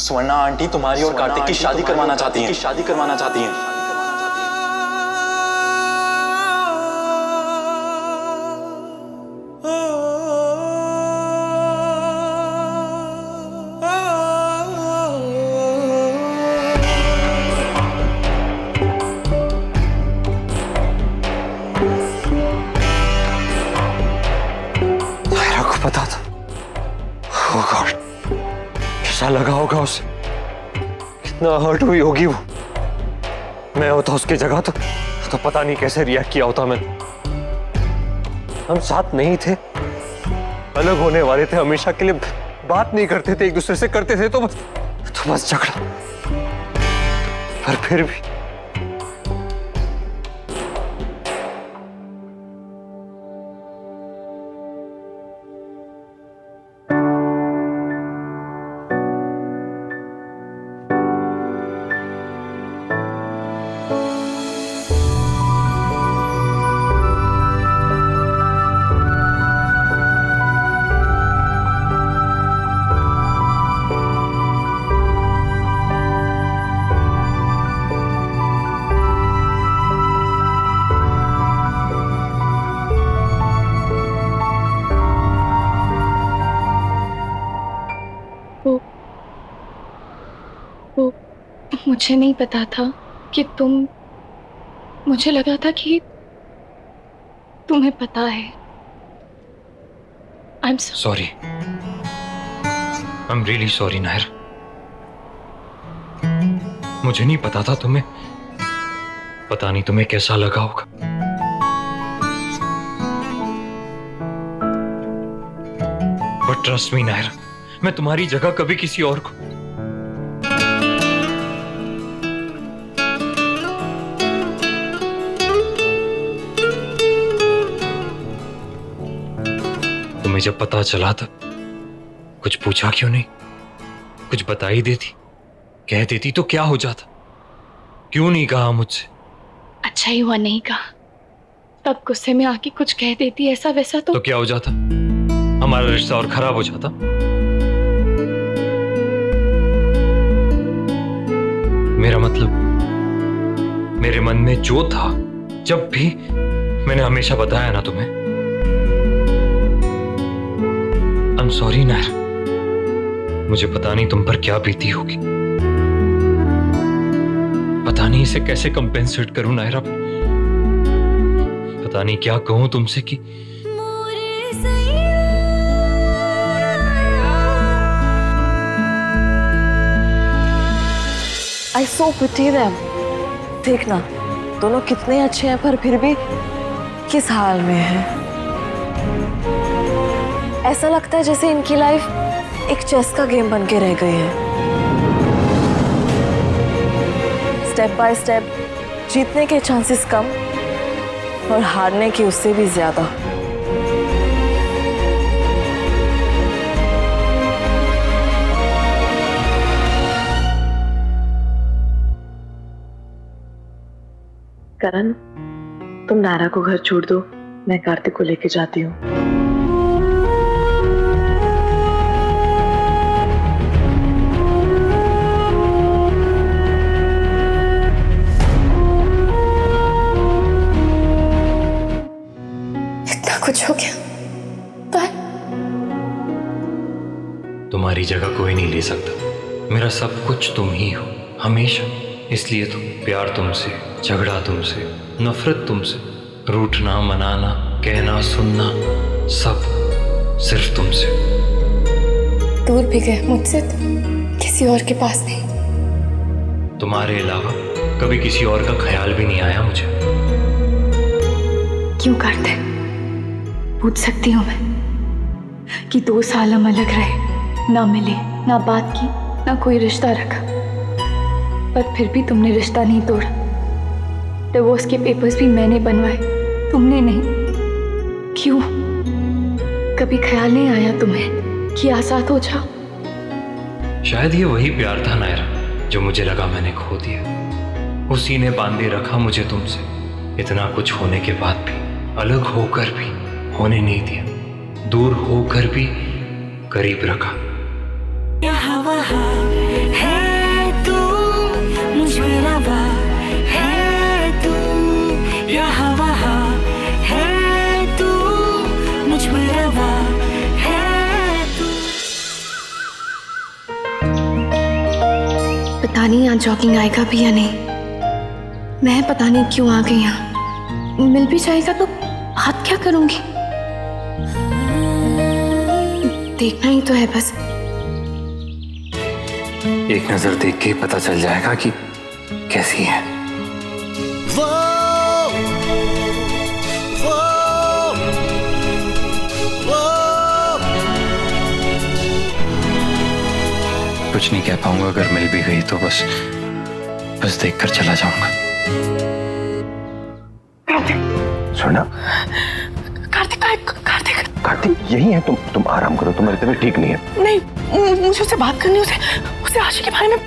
Swarna aunty तुम्हारी और कार्तिक की शादी करवाना चाहती हैं। पता था। Oh God, कैसा लगा होगा उसे, कितना हर्ट हुई होगी वो। मैं होता उसकी जगह तो पता नहीं कैसे रिएक्ट किया होता मैंने। हम साथ नहीं थे, अलग होने वाले थे, हमेशा के लिए बात नहीं करते थे, एक दूसरे से करते थे तो बस झगड़ा। पर फिर भी वो मुझे नहीं पता था कि मुझे लगा था कि तुम्हें पता है। I am sorry, I am really sorry Nair. मुझे नहीं पता था तुम्हें, पता नहीं तुम्हें कैसा लगा होगा। बट ट्रस्ट मी नायर, मैं तुम्हारी जगह कभी किसी और को तुम्हें जब पता चला था कुछ पूछा क्यों नहीं? कुछ बता ही देती, कह देती तो क्या हो जाता। क्यों नहीं कहा मुझसे? अच्छा ही हुआ नहीं कहा, तब गुस्से में आके कुछ कह देती ऐसा वैसा तो क्या हो जाता? हमारा रिश्ता और खराब हो जाता। मेरा मतलब, मेरे मन में जो था, जब भी मैंने हमेशा बताया ना तुम्हें। आई एम सॉरी नायर, मुझे पता नहीं तुम पर क्या बीती होगी, पता नहीं इसे कैसे कंपेंसेट करूं नायरा, पता नहीं क्या कहूं तुमसे कि I so pity them. देखना दोनों कितने अच्छे हैं पर फिर भी किस हाल में हैं। ऐसा लगता है जैसे इनकी लाइफ एक चेस का गेम बन के रह गई है। स्टेप बाय स्टेप जीतने के चांसेस कम और हारने के उससे भी ज्यादा। करण, तुम नायरा को घर छोड़ दो, मैं कार्तिक को लेके जाती हूँ। इतना कुछ हो गया पर तुम्हारी जगह कोई नहीं ले सकता। मेरा सब कुछ तुम ही हो, हमेशा। इसलिए तो प्यार तुमसे, झगड़ा तुमसे, नफरत तुमसे, रूठना, मनाना, कहना, सुनना, सब सिर्फ तुमसे। दूर भी गए मुझसे तो किसी और के पास नहीं। तुम्हारे अलावा कभी किसी और का ख्याल भी नहीं आया मुझे। क्यों करते? पूछ सकती हूँ मैं कि 2 साल हम अलग रहे, ना मिले, ना बात की, ना कोई रिश्ता रखा, पर फिर भी तुमने रिश्ता नहीं तोड़ा। डिवोर्स के पेपर्स भी मैंने बनवाए, तुमने नहीं। क्यों? कभी ख्याल नहीं आया तुम्हें कि आजाद हो जाओ? शायद ये वही प्यार था नायरा जो मुझे लगा मैंने खो दिया। उसी ने बांधे रखा मुझे तुमसे, इतना कुछ होने के बाद भी, अलग होकर भी होने नहीं दिया, दूर होकर भी करीब रखा। यहाँ वहाँ है नहीं यहाँ जॉगिंग आएगा भी या नहीं। मैं पता नहीं क्यों आ गई यहाँ। मिल भी जाएगा तो बात क्या करूंगी? देखना ही तो है बस। एक नजर देख के ही पता चल जाएगा कि कैसी है। कुछ नहीं कह पाऊंगा, अगर मिल भी गई तो बस देखकर चला जाऊंगा। सुना कार्तिक कार्तिक कार्तिक यही है। तुम आराम करो, तुम्हारी तबीयत ठीक नहीं है। नहीं, मुझे उससे बात करनी है। उसे आशी के बारे में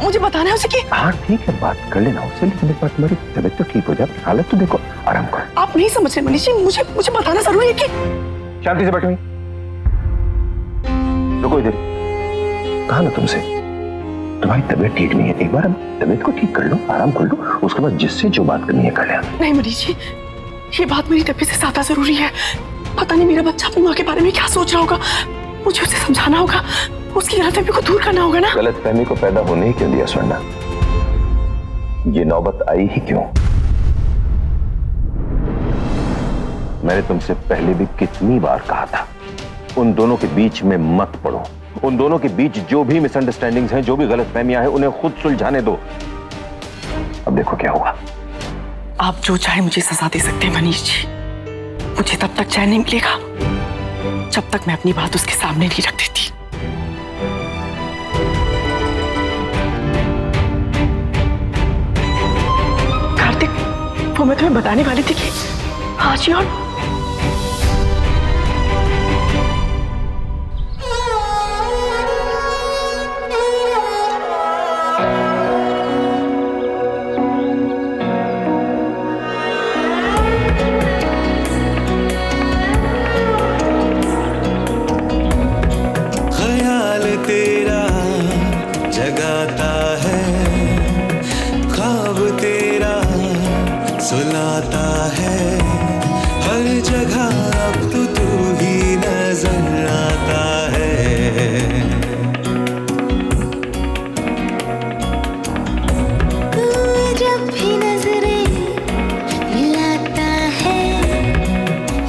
मुझे बताना है उसे कि। हाँ ठीक है, बात कर लेना उससे, लेकिन एक बार तुम्हारी तबीयत तो ठीक हो जाए। हालत तो देखो, आराम करो। आप नहीं समझ रहे मनीष जी, मुझे बताना जरूरी है कि। शांति से बैठो। रुको इधर। कहा ना तुमसे तुम्हारी तबीयत ठीक नहीं है। एक बार तबीयत को ठीक कर लो, आराम कर लो, उसके बाद जिससे जो बात करनी है कर लेना। नहीं मनीष जी, ये बात मेरी तबीयत से ज्यादा जरूरी है। पता नहीं मेरा बच्चा अपनी माँ के बारे में क्या सोच रहा होगा। मुझे उसे समझाना होगा, उसकी गलतफहमी को दूर करना होगा ना। गलतफहमी को पैदा होने ही क्यों दिया स्वर्णा? ये नौबत आई ही क्यों? मैंने तुमसे पहले भी कितनी बार कहा था, उन दोनों के बीच में मत पड़ो। उन दोनों के बीच जो भी मिसअंडरस्टैंडिंग्स हैं, जो भी गलतफहमियां हैं, उन्हें खुद सुलझाने दो। अब देखो क्या हुआ। आप जो चाहे मुझे सजा दे सकते हैं मनीष जी, मुझे तब तक चैन नहीं मिलेगा जब तक मैं अपनी बात उसके सामने नहीं रख देती। कार्तिक, वो मैं तुम्हें बताने वाली थी कि आशी और सुनाता है हर जगह, अब तो तू ही नजर आता है। तू जब भी नजरें मिलाता है,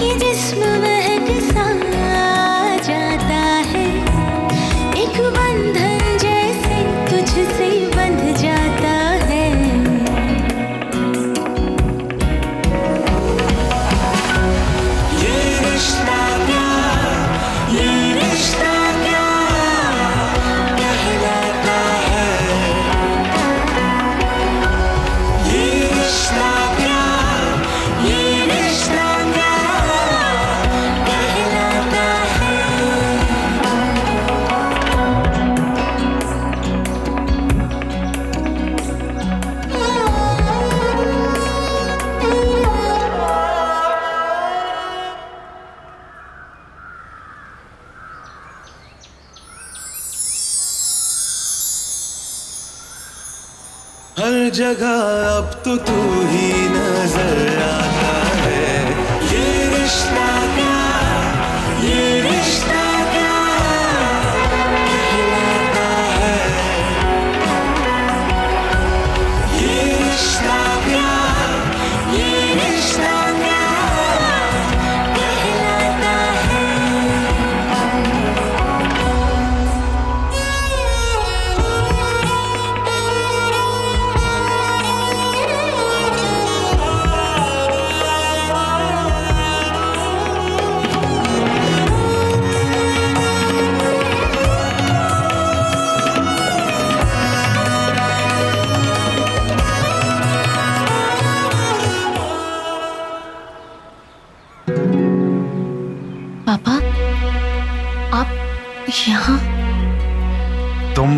ये जिस्म महक सा जाता है। एक बंधन जैसे तुझसे बंध जाता है। हर जगह अब तो तू ही नजर आता है। ये रिश्ता क्या, ये रिश्ता क्या कहलाता है। ये रिश्ता क्या, ये रिश्ता क्या कहलाता है। पापा, आप यहाँ? तुम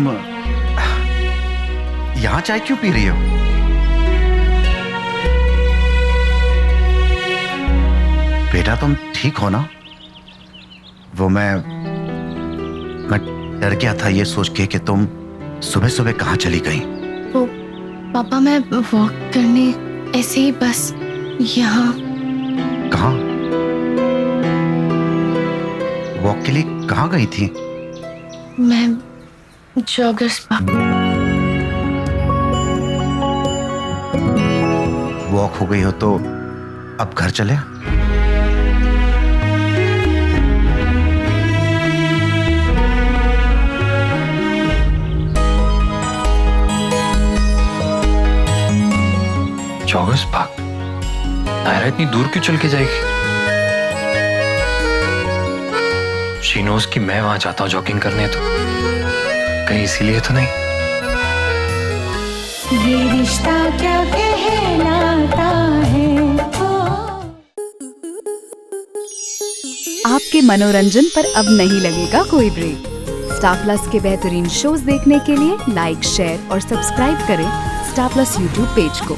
यहां चाय क्यों पी रही हो? बेटा तुम ठीक हो ना? वो मैं डर गया था ये सोच के कि तुम सुबह सुबह कहाँ चली गई। वो पापा, मैं वॉक करने ऐसे ही बस यहाँ। कहाँ? वॉक के लिए कहाँ गई थी? मैं जॉगर्स पापा। वॉक हो गई हो तो अब घर चले। चौगस भाग नायरा इतनी दूर क्यों चल के जाएगी? शी नोज कि मैं वहां जाता हूं जॉगिंग करने, तो कहीं इसीलिए तो नहीं। ये रिश्ता क्या कहलाता है। आपके मनोरंजन पर अब नहीं लगेगा कोई ब्रेक। स्टार प्लस के बेहतरीन शोज देखने के लिए लाइक, शेयर और सब्सक्राइब करें स्टार प्लस यूट्यूब पेज को।